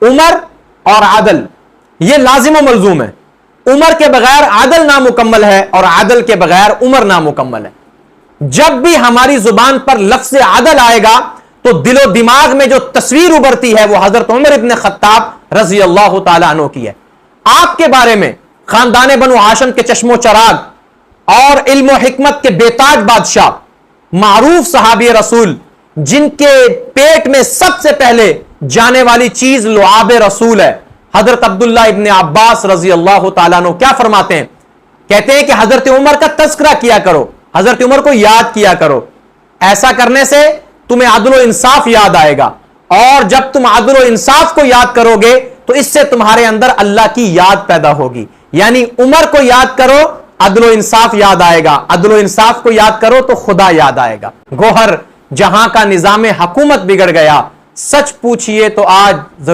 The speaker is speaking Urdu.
عمر اور عدل یہ لازم و ملزوم ہے. عمر کے بغیر عدل نامکمل ہے اور عدل کے بغیر عمر نامکمل ہے. جب بھی ہماری زبان پر لفظ عدل آئے گا تو دل و دماغ میں جو تصویر ابھرتی ہے وہ حضرت عمر ابن خطاب رضی اللہ تعالیٰ عنہ کی ہے. آپ کے بارے میں خاندان بنو ہاشم کے چشم و چراغ اور علم و حکمت کے بیتاج بادشاہ، معروف صحابی رسول، جن کے پیٹ میں سب سے پہلے جانے والی چیز لعاب رسول ہے، حضرت عبداللہ ابن عباس رضی اللہ تعالیٰ عنہ کیا فرماتے ہیں؟ کہتے ہیں کہ حضرت عمر کا تذکرہ کیا کرو، حضرت عمر کو یاد کیا کرو. ایسا کرنے سے تمہیں عدل و انصاف یاد آئے گا، اور جب تم عدل و انصاف کو یاد کرو گے تو اس سے تمہارے اندر اللہ کی یاد پیدا ہوگی. یعنی عمر کو یاد کرو، عدل و انصاف یاد آئے گا، عدل و انصاف کو یاد کرو تو خدا یاد آئے گا. گوہر جہاں کا نظام حکومت بگڑ گیا، سچ پوچھئے تو آج ضرور